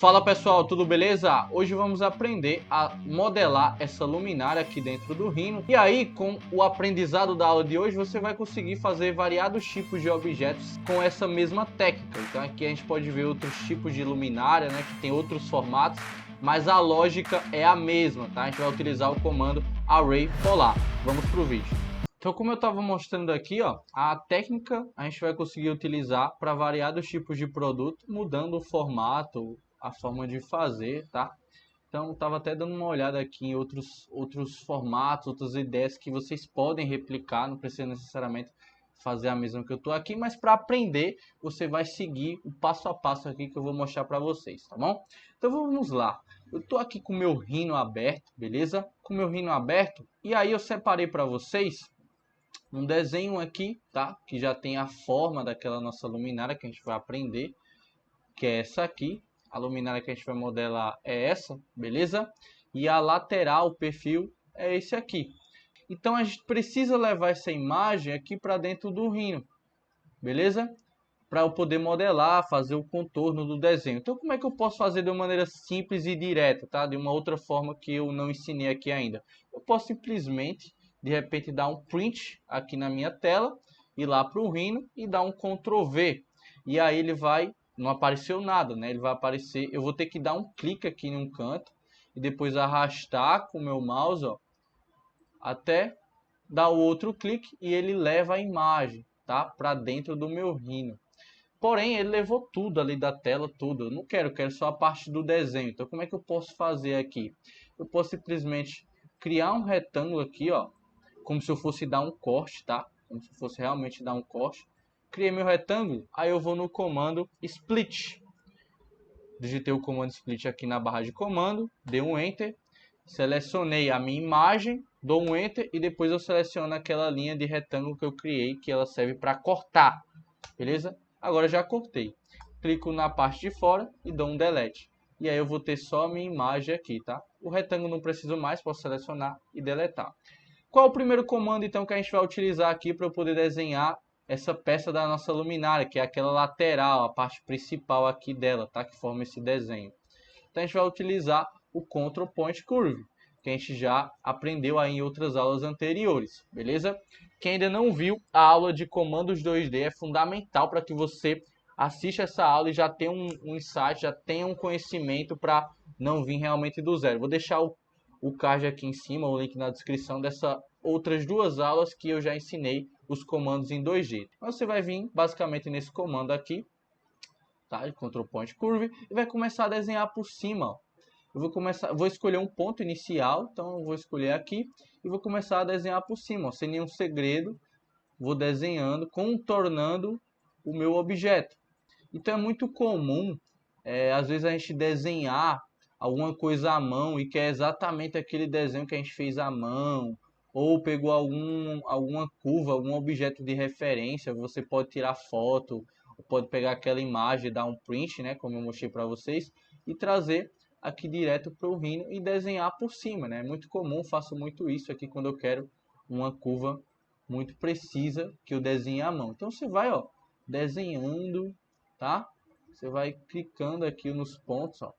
Fala pessoal, tudo beleza? Hoje vamos aprender a modelar essa luminária aqui dentro do Rhino. E aí, com o aprendizado da aula de hoje, você vai conseguir fazer variados tipos de objetos com essa mesma técnica. Então aqui a gente pode ver outros tipos de luminária, né, que tem outros formatos, mas a lógica é a mesma, tá? A gente vai utilizar o comando Array Polar. Vamos para o vídeo. Então, como eu estava mostrando aqui, ó, a técnica a gente vai conseguir utilizar para variados tipos de produto, mudando o formato, a forma de fazer, tá? Então, estava até dando uma olhada aqui em outros formatos, outras ideias que vocês podem replicar, não precisa necessariamente fazer a mesma que eu estou aqui, mas para aprender, você vai seguir o passo a passo aqui que eu vou mostrar para vocês, tá bom? Então, vamos lá. Eu estou aqui com o meu Rhino aberto, beleza? Com o meu Rhino aberto, e aí eu separei para vocês um desenho aqui, tá? Que já tem a forma daquela nossa luminária que a gente vai aprender, que é essa aqui. A luminária que a gente vai modelar é essa, beleza? E a lateral, o perfil, é esse aqui. Então a gente precisa levar essa imagem aqui para dentro do Rhino, beleza? Para eu poder modelar, fazer o contorno do desenho. Então como é que eu posso fazer de uma maneira simples e direta, tá? De uma outra forma que eu não ensinei aqui ainda. Eu posso simplesmente, de repente, dar um print aqui na minha tela, ir lá para o Rhino e dar um Ctrl V. E aí ele vai, não apareceu nada, né? Ele vai aparecer, eu vou ter que dar um clique aqui em um canto e depois arrastar com o meu mouse, ó, até dar o outro clique e ele leva a imagem, tá? Para dentro do meu Rhino. Porém, ele levou tudo ali da tela, tudo. Eu não quero só a parte do desenho. Então, como é que eu posso fazer aqui? Eu posso simplesmente criar um retângulo aqui, ó, como se eu fosse dar um corte, tá? Como se fosse realmente dar um corte. Criei meu retângulo, aí eu vou no comando Split. Digitei o comando Split aqui na barra de comando, dei um Enter, selecionei a minha imagem, dou um Enter e depois eu seleciono aquela linha de retângulo que eu criei, que ela serve para cortar, beleza? Agora já cortei. Clico na parte de fora e dou um Delete. E aí eu vou ter só a minha imagem aqui, tá? O retângulo não preciso mais, posso selecionar e deletar. Qual o primeiro comando então que a gente vai utilizar aqui para eu poder desenhar essa peça da nossa luminária, que é aquela lateral, a parte principal aqui dela, tá? Que forma esse desenho. Então a gente vai utilizar o Control Point Curve, que a gente já aprendeu aí em outras aulas anteriores, beleza? Quem ainda não viu, a aula de comandos 2D é fundamental para que você assista essa aula e já tenha um insight, já tenha um conhecimento para não vir realmente do zero. Vou deixar o card aqui em cima, o link na descrição dessas outras duas aulas que eu já ensinei os comandos em 2D. Então, você vai vir basicamente nesse comando aqui, tá? De Control Point Curve, e vai começar a desenhar por cima, ó. Vou escolher um ponto inicial, então eu vou escolher aqui e vou começar a desenhar por cima, ó, sem nenhum segredo. Vou desenhando, contornando o meu objeto. Então é muito comum, às vezes a gente desenhar alguma coisa à mão e que é exatamente aquele desenho que a gente fez à mão, ou pegou alguma curva, algum objeto de referência, você pode tirar foto, pode pegar aquela imagem, dar um print, né, como eu mostrei para vocês, e trazer aqui direto para o Rhino e desenhar por cima, né? É muito comum, faço muito isso aqui quando eu quero uma curva muito precisa que eu desenhe à mão. Então você vai, ó, desenhando, tá? Você vai clicando aqui nos pontos, ó.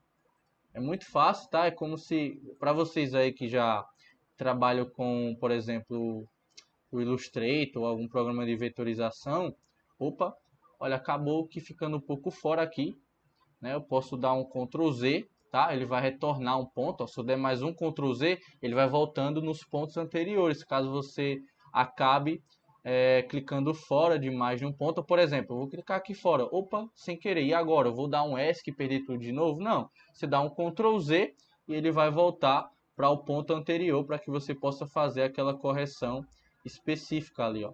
É muito fácil, tá? É como se, para vocês aí que já trabalham com, por exemplo, o Illustrator ou algum programa de vetorização, opa, olha, acabou que ficando um pouco fora aqui, né? Eu posso dar um Ctrl Z, tá? Ele vai retornar um ponto, ó. Se eu der mais um Ctrl Z, ele vai voltando nos pontos anteriores, caso você acabe clicando fora de mais de um ponto. Por exemplo, eu vou clicar aqui fora, opa, sem querer, e agora? Eu vou dar um ESC e perder tudo de novo? Não, você dá um Ctrl Z e ele vai voltar para o ponto anterior, para que você possa fazer aquela correção específica ali, ó.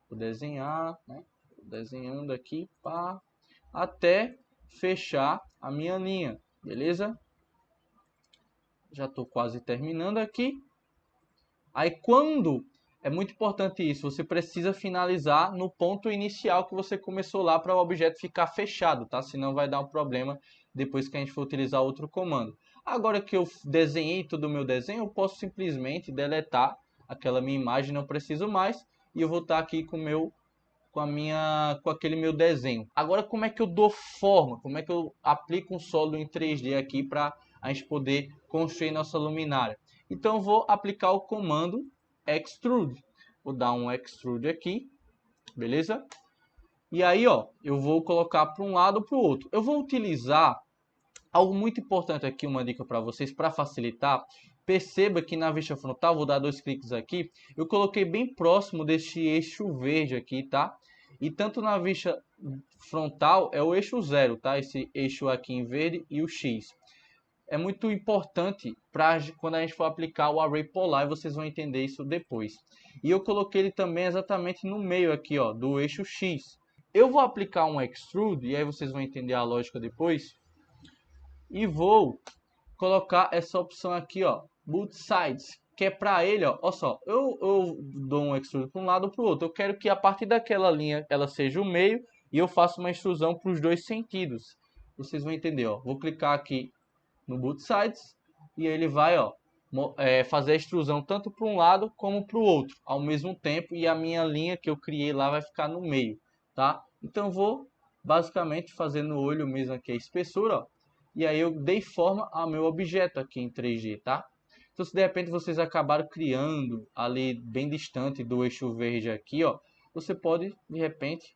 Vou desenhar, né? Desenhando aqui, pá, até fechar a minha linha, beleza? Já estou quase terminando aqui. Aí quando, é muito importante isso, você precisa finalizar no ponto inicial que você começou lá para o objeto ficar fechado, tá? Senão vai dar um problema depois que a gente for utilizar outro comando. Agora que eu desenhei todo o meu desenho, eu posso simplesmente deletar aquela minha imagem, não preciso mais, e eu vou estar aqui com com aquele meu desenho. Agora, como é que eu dou forma? Como é que eu aplico um sólido em 3D aqui para a gente poder construir nossa luminária? Então, eu vou aplicar o comando Extrude. Vou dar um Extrude aqui, beleza? E aí, ó, eu vou colocar para um lado ou para o outro. Eu vou utilizar algo muito importante aqui, uma dica para vocês, para facilitar. Perceba que na vista frontal, vou dar 2 cliques aqui, eu coloquei bem próximo deste eixo verde aqui, tá? E tanto na vista frontal é o eixo 0, tá? Esse eixo aqui em verde e o X. É muito importante para quando a gente for aplicar o array polar, e vocês vão entender isso depois. E eu coloquei ele também exatamente no meio aqui, ó, do eixo X. Eu vou aplicar um extrude, e aí vocês vão entender a lógica depois. E vou colocar essa opção aqui, ó, both sides, que é para ele, ó, ó só, eu dou um extrude para um lado ou para o outro. Eu quero que a partir daquela linha ela seja o meio e eu faço uma extrusão para os dois sentidos. Vocês vão entender, ó. Vou clicar aqui no both sides e ele vai, ó, fazer a extrusão tanto para um lado como para o outro ao mesmo tempo, e a minha linha que eu criei lá vai ficar no meio, tá? Então eu vou basicamente fazer no olho mesmo aqui a espessura, ó. E aí eu dei forma ao meu objeto aqui em 3D, tá? Então se de repente vocês acabaram criando ali bem distante do eixo verde aqui, ó, você pode de repente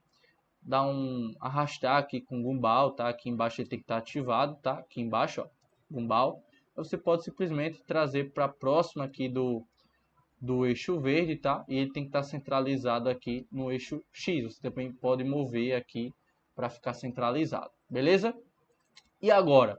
dar um arrastar aqui com o gumball, tá? Aqui embaixo ele tem que estar ativado, tá? Aqui embaixo, ó, gumball. Você pode simplesmente trazer para próximo aqui do eixo verde, tá? E ele tem que estar centralizado aqui no eixo X. Você também pode mover aqui para ficar centralizado, beleza? E agora,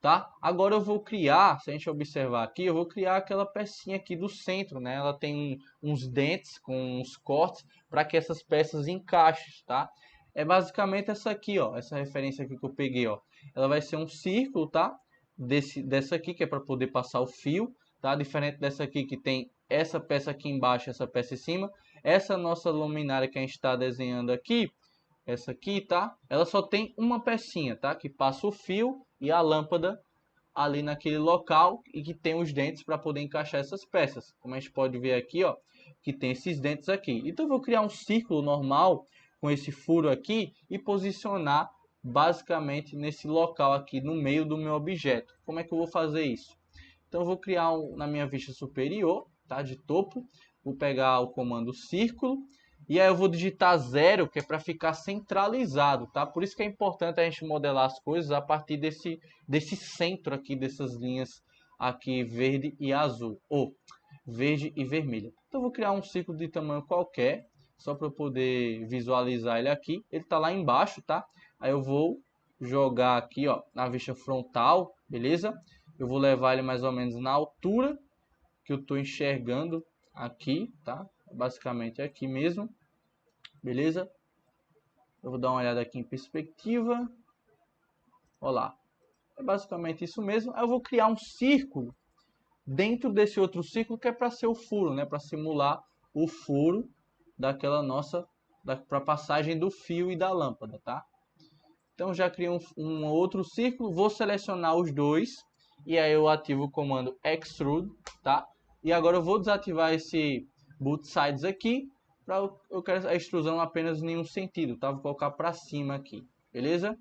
tá? Agora eu vou criar, se a gente observar aqui, eu vou criar aquela pecinha aqui do centro, né? Ela tem uns dentes com uns cortes para que essas peças encaixem, tá? É basicamente essa aqui, ó, essa referência aqui que eu peguei, ó. Ela vai ser um círculo, tá? Dessa aqui que é para poder passar o fio, tá? Diferente dessa aqui que tem essa peça aqui embaixo, essa peça em cima. Essa nossa luminária que a gente está desenhando aqui, essa aqui, tá? Ela só tem uma pecinha, tá? Que passa o fio e a lâmpada ali naquele local e que tem os dentes para poder encaixar essas peças. Como a gente pode ver aqui, ó, que tem esses dentes aqui. Então eu vou criar um círculo normal com esse furo aqui e posicionar basicamente nesse local aqui no meio do meu objeto. Como é que eu vou fazer isso? Então eu vou criar na minha vista superior, tá? De topo, vou pegar o comando círculo e aí eu vou digitar 0, que é para ficar centralizado, tá? Por isso que é importante a gente modelar as coisas a partir desse centro aqui, dessas linhas aqui verde e azul, ou verde e vermelha. Então eu vou criar um círculo de tamanho qualquer, só para eu poder visualizar ele aqui. Ele está lá embaixo, tá? Aí eu vou jogar aqui, ó, na vista frontal, beleza? Eu vou levar ele mais ou menos na altura que eu estou enxergando aqui, tá? Basicamente aqui mesmo, beleza? Eu vou dar uma olhada aqui em perspectiva. Olha lá, é basicamente isso mesmo. Aí eu vou criar um círculo dentro desse outro círculo que é para ser o furo, né? Para simular o furo daquela nossa, para passagem do fio e da lâmpada, tá? Então já criei um outro círculo, vou selecionar os dois e aí eu ativo o comando Extrude, tá? E agora eu vou desativar esse both sides aqui, para eu quero a extrusão apenas em um sentido, tá? Vou colocar para cima aqui, beleza?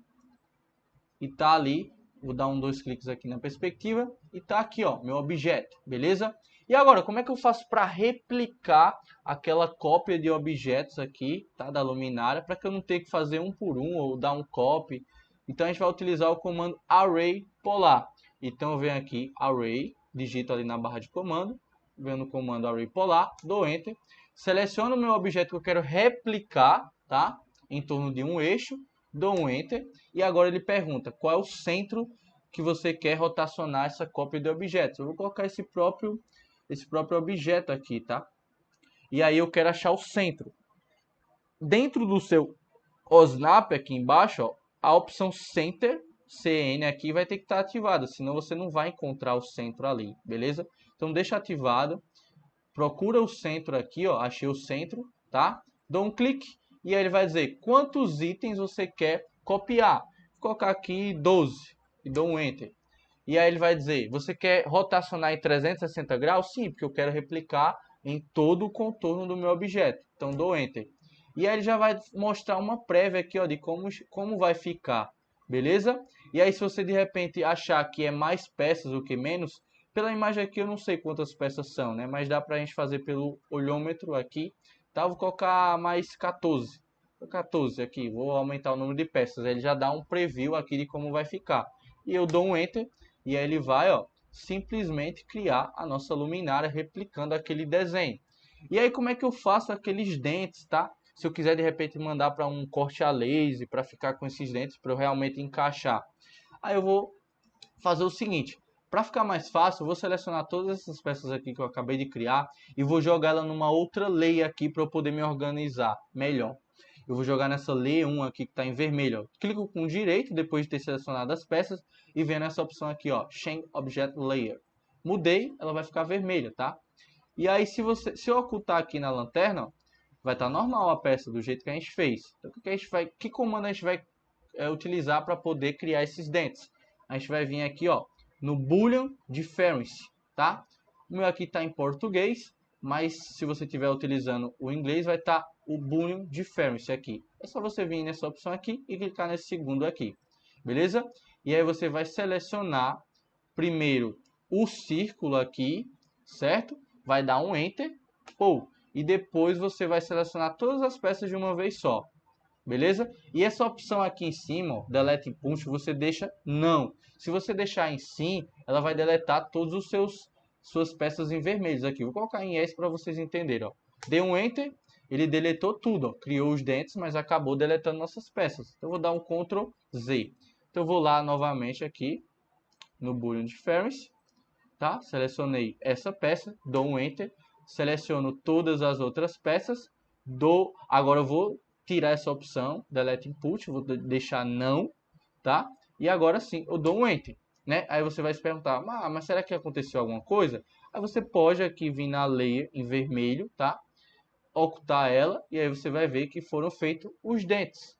E tá ali, vou dar 2 cliques aqui na perspectiva e tá aqui, ó, meu objeto, beleza? E agora, como é que eu faço para replicar aquela cópia de objetos aqui, tá, da luminária, para que eu não tenha que fazer um por um ou dar um copy? Então a gente vai utilizar o comando array polar. Então eu venho aqui, array, digito ali na barra de comando, venho no comando array polar, dou enter, seleciono o meu objeto que eu quero replicar, tá, em torno de um eixo, dou um enter e agora ele pergunta qual é o centro que você quer rotacionar essa cópia de objetos. Eu vou colocar esse próprio objeto aqui, tá? E aí eu quero achar o centro. Dentro do seu OSNAP aqui embaixo, ó, a opção Center, CN aqui vai ter que estar ativada, senão você não vai encontrar o centro ali, beleza? Então deixa ativado, procura o centro aqui, ó, achei o centro, tá? Dou um clique e aí ele vai dizer quantos itens você quer copiar. Vou colocar aqui 12 e dou um enter. E aí ele vai dizer, você quer rotacionar em 360 graus? Sim, porque eu quero replicar em todo o contorno do meu objeto. Então dou enter. E aí ele já vai mostrar uma prévia aqui, ó, de como vai ficar, beleza? E aí se você de repente achar que é mais peças do que menos, pela imagem aqui eu não sei quantas peças são, né? Mas dá pra gente fazer pelo olhômetro aqui, tá? Vou colocar mais 14. 14 aqui, vou aumentar o número de peças. Ele já dá um preview aqui de como vai ficar. E eu dou um Enter e aí ele vai, ó, simplesmente criar a nossa luminária replicando aquele desenho. E aí como é que eu faço aqueles dentes, tá? Se eu quiser de repente mandar para um corte a laser para ficar com esses dentes para eu realmente encaixar. Aí eu vou fazer o seguinte, para ficar mais fácil, eu vou selecionar todas essas peças aqui que eu acabei de criar e vou jogar ela numa outra layer aqui para eu poder me organizar melhor. Eu vou jogar nessa layer 1 aqui que está em vermelho. Ó. Clico com direito depois de ter selecionado as peças e vem nessa opção aqui, ó, Change Object Layer. Mudei, ela vai ficar vermelha, tá? E aí se eu ocultar aqui na lanterna, ó, vai estar normal a peça do jeito que a gente fez. Então que comando a gente vai utilizar para poder criar esses dentes? A gente vai vir aqui, ó, no Boolean Difference, tá? O meu aqui está em português, mas se você estiver utilizando o inglês, vai estar o Boolean Difference aqui. É só você vir nessa opção aqui e clicar nesse segundo aqui, beleza? E aí você vai selecionar primeiro o círculo aqui, certo? Vai dar um Enter, e depois você vai selecionar todas as peças de uma vez só, beleza? E essa opção aqui em cima, ó, Delete Input, você deixa não. Se você deixar em sim, ela vai deletar todos os suas peças em vermelhos aqui. Vou colocar em S para vocês entenderem, ó. Dei um Enter, ele deletou tudo, ó. Criou os dentes, mas acabou deletando nossas peças. Então eu vou dar um Ctrl Z. Então eu vou lá novamente aqui no Boolean Difference, tá? Selecionei essa peça, dou um Enter, seleciono todas as outras peças, agora eu vou tirar essa opção, Delete Input, vou deixar não, tá? E agora sim, eu dou um Enter, né? Aí você vai se perguntar, mas será que aconteceu alguma coisa? Aí você pode aqui vir na layer em vermelho, tá? Ocultar ela, e aí você vai ver que foram feitos os dentes,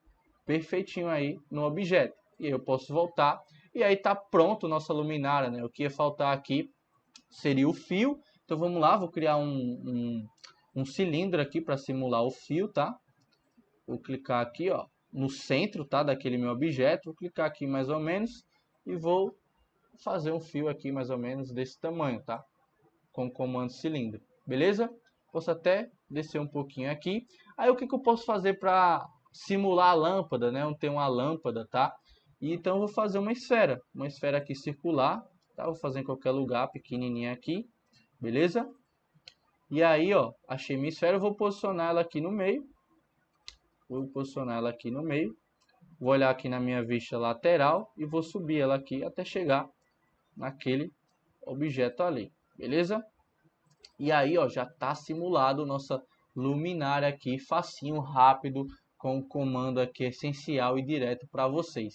perfeitinho aí no objeto. E aí eu posso voltar, e aí tá pronto nossa luminária, né? O que ia faltar aqui seria o fio. Então vamos lá, vou criar um cilindro aqui para simular o fio, tá? Vou clicar aqui, ó, no centro, tá, daquele meu objeto. Vou clicar aqui mais ou menos e vou fazer um fio aqui mais ou menos desse tamanho, tá? Com o comando cilindro, beleza? Posso até descer um pouquinho aqui. Aí o que eu posso fazer para simular a lâmpada, né? Eu tenho uma lâmpada, tá? E então eu vou fazer uma esfera aqui circular, tá? Vou fazer em qualquer lugar, pequenininha aqui, beleza? E aí, ó, achei minha esfera, eu vou posicionar ela aqui no meio. Vou posicionar ela aqui no meio. Vou olhar aqui na minha vista lateral e vou subir ela aqui até chegar naquele objeto ali, beleza? E aí, ó, já está simulado nossa luminária aqui, facinho, rápido, com o comando aqui essencial e direto para vocês.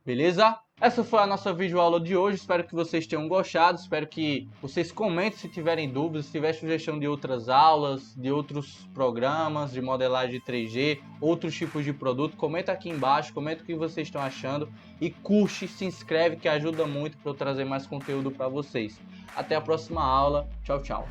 Beleza? Essa foi a nossa videoaula de hoje, espero que vocês tenham gostado, espero que vocês comentem se tiverem dúvidas, se tiver sugestão de outras aulas, de outros programas, de modelagem 3G, outros tipos de produto, comenta aqui embaixo, comenta o que vocês estão achando e curte, se inscreve que ajuda muito para eu trazer mais conteúdo para vocês. Até a próxima aula, tchau, tchau.